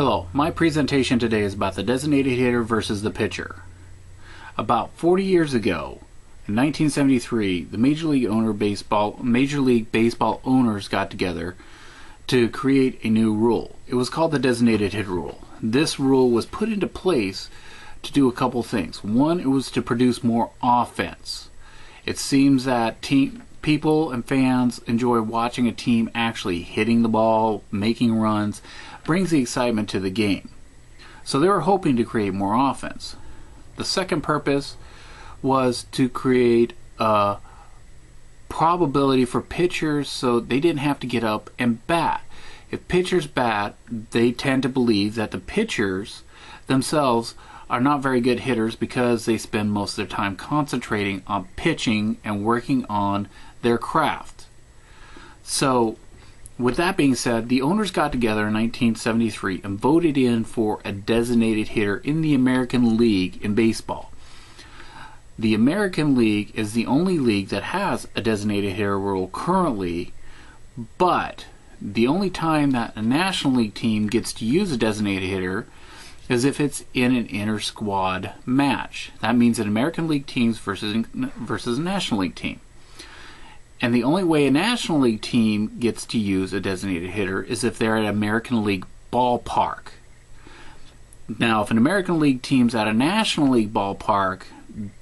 Hello, my presentation today is about the designated hitter versus the pitcher. About 40 years ago, in 1973, the Major League Baseball owners got together to create a new rule. It was called the designated hit rule. This rule was put into place to do a couple things. One, it was to produce more offense. It seems that people and fans enjoy watching a team actually hitting the ball, making runs, brings the excitement to the game. So they were hoping to create more offense. The second purpose was to create a probability for pitchers so they didn't have to get up and bat. If pitchers bat, they tend to believe that the pitchers themselves are not very good hitters because they spend most of their time concentrating on pitching and working on their craft. So with that being said, the owners got together in 1973 and voted in for a designated hitter in the American League in baseball. The American League is the only league that has a designated hitter rule currently, but the only time that a National League team gets to use a designated hitter is if it's in an inter-squad match. That means an American League team versus a National League team. And the only way a National League team gets to use a designated hitter is if they're at an American League ballpark. Now, if an American League team's at a National League ballpark,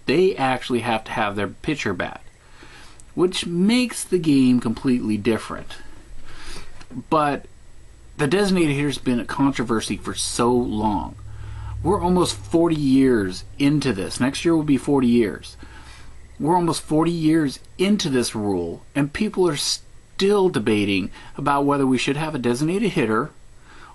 they actually have to have their pitcher bat, which makes the game completely different. But the designated hitter's been a controversy for so long. We're almost 40 years into this. Next year will be 40 years. We're almost 40 years into this rule, and people are still debating about whether we should have a designated hitter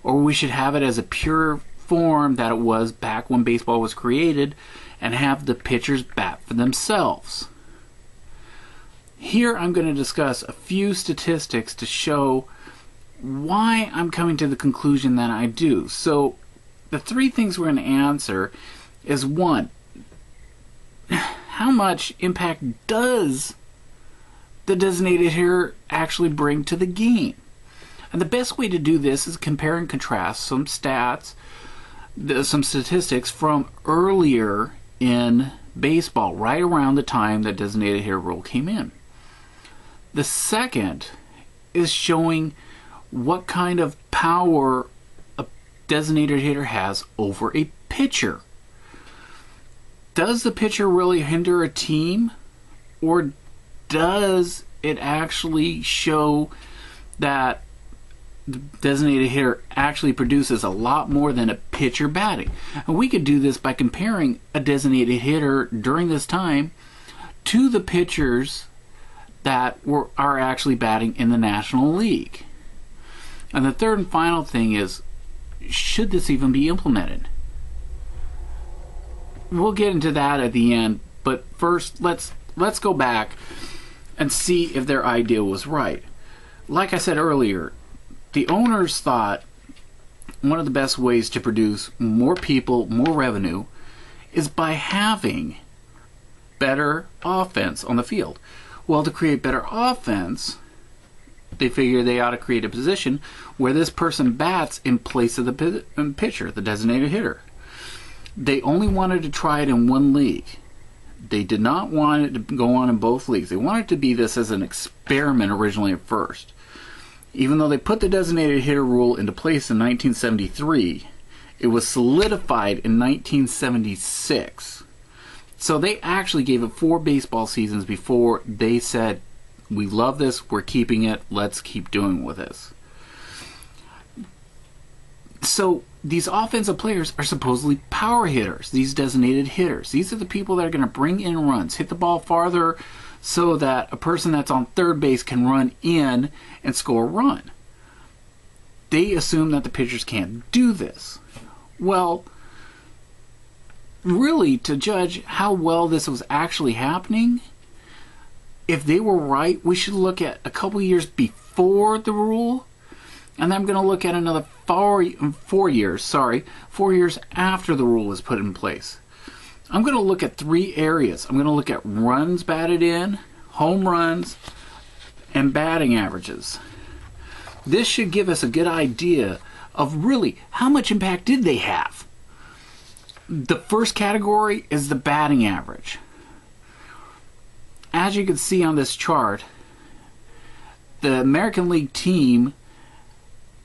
or we should have it as a pure form that it was back when baseball was created and have the pitchers bat for themselves. Here I'm going to discuss a few statistics to show why I'm coming to the conclusion that I do. So the three things we're going to answer is, one, how much impact does the designated hitter actually bring to the game? And the best way to do this is compare and contrast some stats, some statistics from earlier in baseball, right around the time that designated hitter rule came in. The second is showing what kind of power a designated hitter has over a pitcher. Does the pitcher really hinder a team, or does it actually show that the designated hitter actually produces a lot more than a pitcher batting? And we could do this by comparing a designated hitter during this time to the pitchers that are actually batting in the National League. And the third and final thing is, should this even be implemented? We'll get into that at the end, but first let's go back and see if their idea was right. Like I said earlier, the owners thought one of the best ways to produce more people, more revenue, is by having better offense on the field. Well, to create better offense, they figure they ought to create a position where this person bats in place of the pitcher, the designated hitter. They only wanted to try it in one league. They did not want it to go on in both leagues. They wanted to be this as an experiment originally at first. Even though they put the designated hitter rule into place in 1973, it was solidified in 1976. So they actually gave it 4 baseball seasons before they said, we love this, we're keeping it, let's keep doing with this. So these offensive players are supposedly power hitters, these designated hitters. These are the people that are going to bring in runs, hit the ball farther so that a person that's on third base can run in and score a run. They assume that the pitchers can't do this. Well, really, to judge how well this was actually happening, if they were right, we should look at a couple years before the rule, and then I'm going to look at another 4 years after the rule was put in place. I'm going to look at 3 areas. I'm going to look at runs batted in, home runs, and batting averages. This should give us a good idea of really how much impact did they have. The first category is the batting average. As you can see on this chart, the American League team,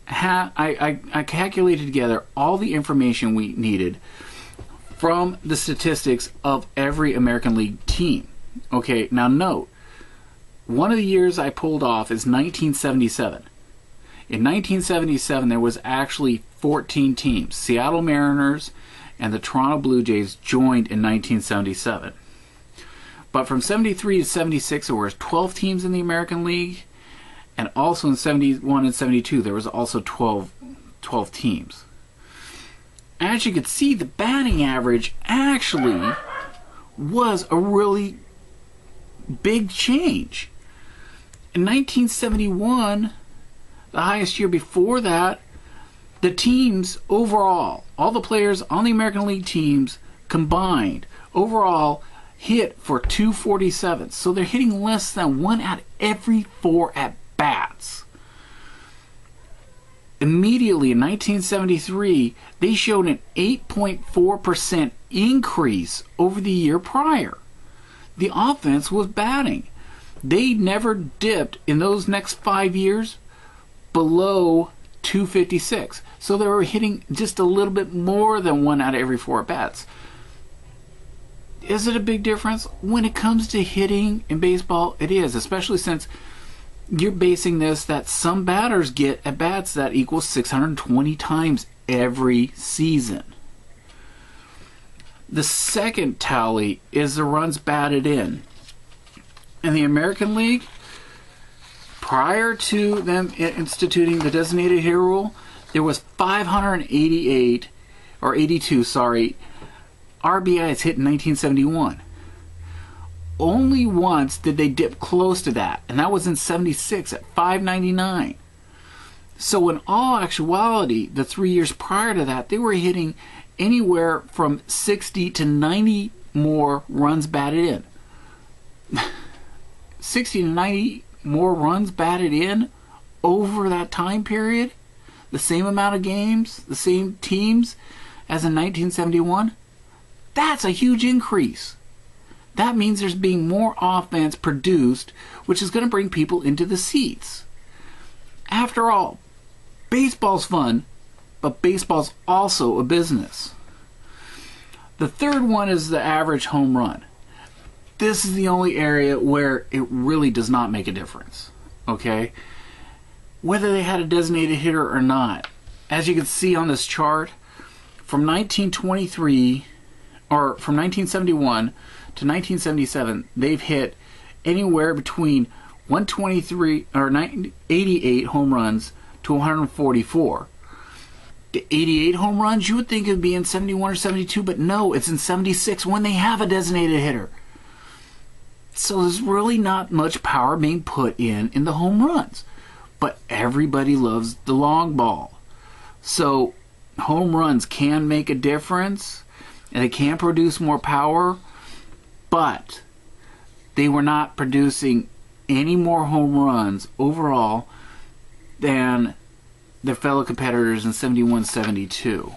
I calculated together all the information we needed from the statistics of every American League team. Okay, now note, one of the years I pulled off is 1977. In 1977, there was actually 14 teams. Seattle Mariners and the Toronto Blue Jays joined in 1977. But from 73 to 76, there were 12 teams in the American League, and also in 71 and 72, there was also 12 teams. As you can see, the batting average actually was a really big change. In 1971, the highest year before that, the teams overall, all the players on the American League teams combined, overall hit for 247. So they're hitting less than 1 out of every 4 at-bats. Immediately in 1973, they showed an 8.4% increase over the year prior. The offense was batting. They never dipped in those next 5 years below 256. So they were hitting just a little bit more than 1 out of every 4 at-bats. Is it a big difference? When it comes to hitting in baseball, it is, especially since you're basing this that some batters get at-bats that equals 620 times every season. The second tally is the runs batted in. In the American League, prior to them instituting the designated hitter rule, there was 588 or 82, RBIs hit in 1971. Only once did they dip close to that, and that was in 76 at 599. So in all actuality, the 3 years prior to that, they were hitting anywhere from 60 to 90 more runs batted in. 60 to 90 more runs batted in over that time period, the same amount of games, the same teams as in 1971. That's a huge increase. That means there's being more offense produced, which is going to bring people into the seats. After all, baseball's fun, but baseball's also a business. The third one is the average home run. This is the only area where it really does not make a difference. Okay? Whether they had a designated hitter or not. As you can see on this chart, from 1923 or from 1971 to 1977, they've hit anywhere between 123 or 88 home runs to 144. The 88 home runs, you would think it would be in 71 or 72, but no, it's in 76 when they have a designated hitter. So there's really not much power being put in the home runs. But everybody loves the long ball. So home runs can make a difference, and they can produce more power, but they were not producing any more home runs overall than their fellow competitors in 71-72.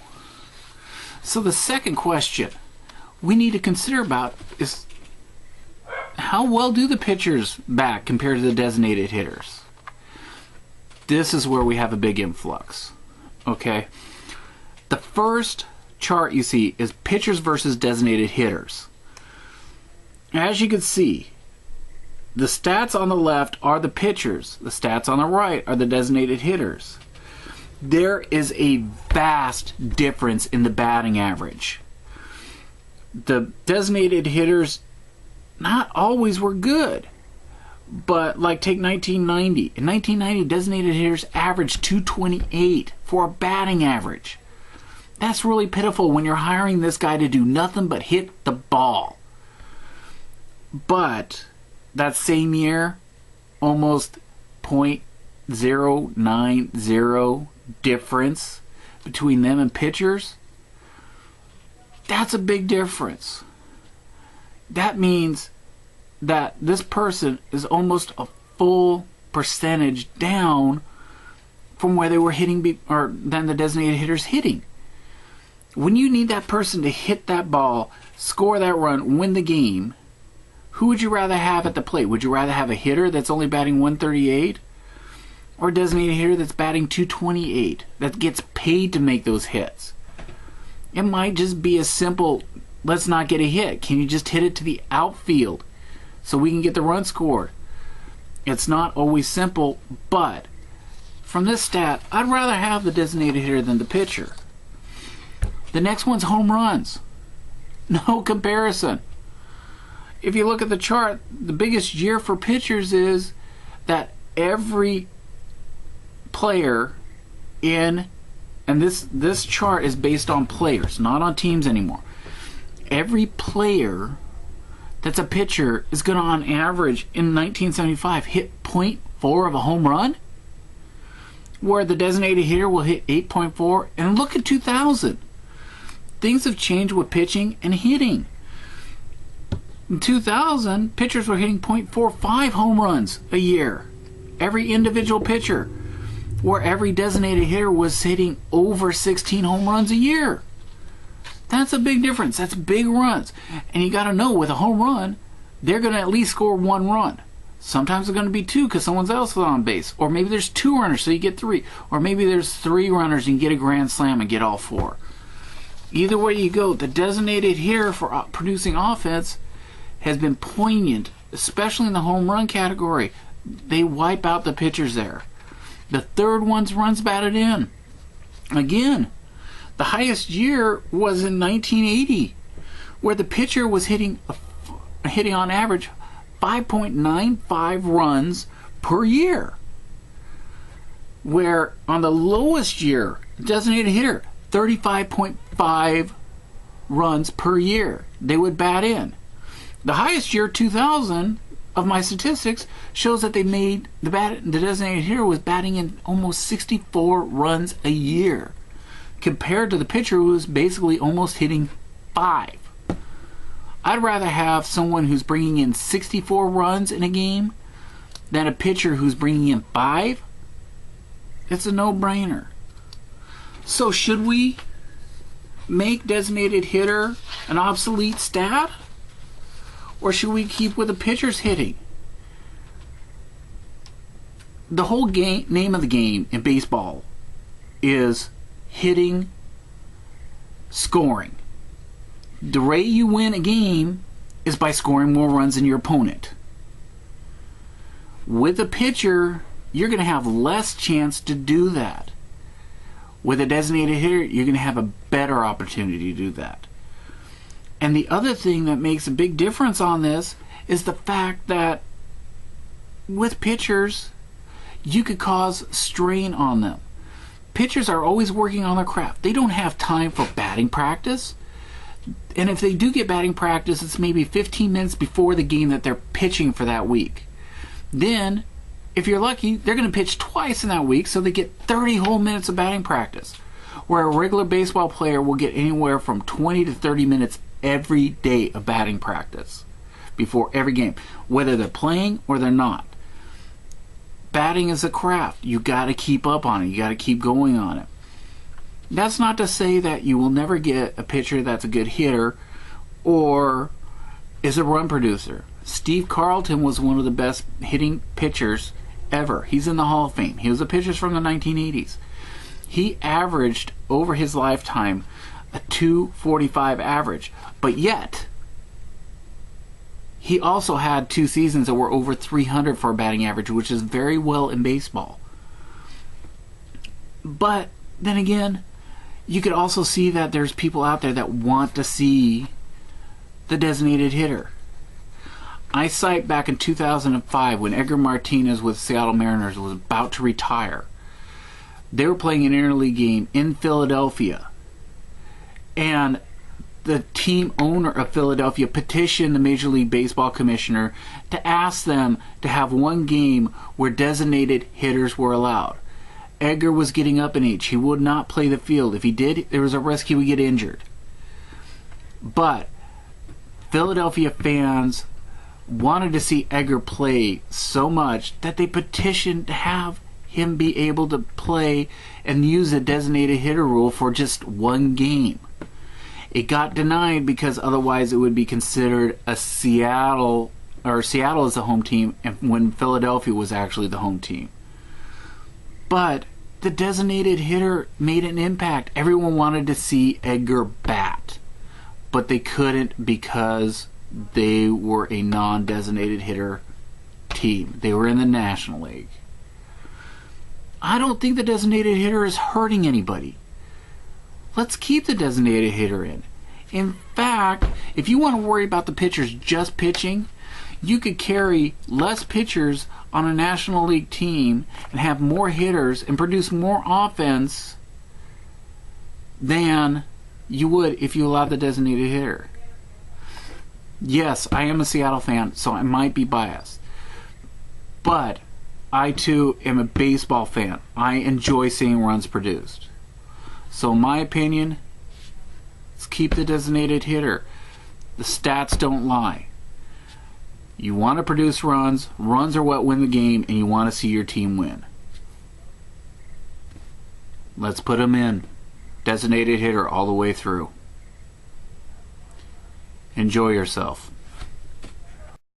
So the second question we need to consider about is, how well do the pitchers bat compared to the designated hitters? This is where we have a big influx. Okay? The first chart you see is pitchers versus designated hitters. As you can see, the stats on the left are the pitchers. The stats on the right are the designated hitters. There is a vast difference in the batting average. The designated hitters not always were good. But like take 1990. In 1990, designated hitters averaged 228 for a batting average. That's really pitiful when you're hiring this guy to do nothing but hit the ball. But that same year, almost .090 difference between them and pitchers. That's a big difference. That means that this person is almost a full percentage down from where they were hitting or than the designated hitters hitting. When you need that person to hit that ball, score that run, win the game, who would you rather have at the plate? Would you rather have a hitter that's only batting 138 or a designated hitter that's batting 228 that gets paid to make those hits? It might just be as simple, let's not get a hit. Can you just hit it to the outfield so we can get the run scored? It's not always simple, but from this stat, I'd rather have the designated hitter than the pitcher. The next one's home runs. No comparison. If you look at the chart, the biggest year for pitchers is that every player in, and this chart is based on players, not on teams anymore. Every player that's a pitcher is going to, on average, in 1975, hit .4 of a home run, where the designated hitter will hit 8.4. And look at 2000. Things have changed with pitching and hitting. In 2000, pitchers were hitting .45 home runs a year. Every individual pitcher, where every designated hitter was hitting over 16 home runs a year. That's a big difference. That's big runs. And you got to know, with a home run, they're going to at least score one run. Sometimes it's going to be two because someone else is on base. Or maybe there's two runners, so you get three. Or maybe there's three runners and you get a grand slam and get all four. Either way you go, the designated hitter for producing offense has been poignant, especially in the home run category. They wipe out the pitchers there. The third one's runs batted in. Again, the highest year was in 1980, where the pitcher was hitting on average 5.95 runs per year. Where on the lowest year, designated hitter, 35.5 runs per year they would bat in. The highest year, 2000, of my statistics shows that they made the designated hitter was batting in almost 64 runs a year, compared to the pitcher who was basically almost hitting 5. I'd rather have someone who's bringing in 64 runs in a game than a pitcher who's bringing in 5. It's a no-brainer. So should we make designated hitter an obsolete stat? Or should we keep with the pitchers hitting? The whole name of the game in baseball is hitting, scoring. The way you win a game is by scoring more runs than your opponent. With a pitcher, you're going to have less chance to do that. With a designated hitter, you're going to have a better opportunity to do that. And the other thing that makes a big difference on this is the fact that with pitchers, you could cause strain on them. Pitchers are always working on their craft. They don't have time for batting practice. And if they do get batting practice, it's maybe 15 minutes before the game that they're pitching for that week. Then, if you're lucky, they're going to pitch twice in that week, so they get 30 whole minutes of batting practice. Where a regular baseball player will get anywhere from 20 to 30 minutes every day of batting practice. before every game, whether they're playing or they're not. Batting is a craft. You got to keep up on it. You got to keep going on it. That's not to say that you will never get a pitcher that's a good hitter or is a run producer. Steve Carlton was one of the best hitting pitchers ever. He's in the Hall of Fame. He was a pitcher from the 1980s. He averaged over his lifetime a 245 average, but yet he also had 2 seasons that were over 300 for a batting average, which is very well in baseball. But then again, you could also see that there's people out there that want to see the designated hitter. I cite back in 2005 when Edgar Martinez with Seattle Mariners was about to retire. They were playing an interleague game in Philadelphia, and the team owner of Philadelphia petitioned the Major League Baseball commissioner to ask them to have one game where designated hitters were allowed. Edgar was getting up in age. He would not play the field. If he did, there was a risk he would get injured. But Philadelphia fans wanted to see Edgar play so much that they petitioned to have him be able to play and use a designated hitter rule for just one game. It got denied because otherwise it would be considered a Seattle as the home team, and when Philadelphia was actually the home team. But the designated hitter made an impact. Everyone wanted to see Edgar bat, but they couldn't because they were a non-designated hitter team. They were in the National League. I don't think the designated hitter is hurting anybody. Let's keep the designated hitter in. In fact, if you want to worry about the pitchers just pitching, you could carry less pitchers on a National League team and have more hitters and produce more offense than you would if you allowed the designated hitter. Yes, I am a Seattle fan, so I might be biased. But I too am a baseball fan. I enjoy seeing runs produced. So in my opinion, let's keep the designated hitter. The stats don't lie. You want to produce runs. Runs are what win the game, and you want to see your team win. Let's put them in. Designated hitter all the way through. Enjoy yourself.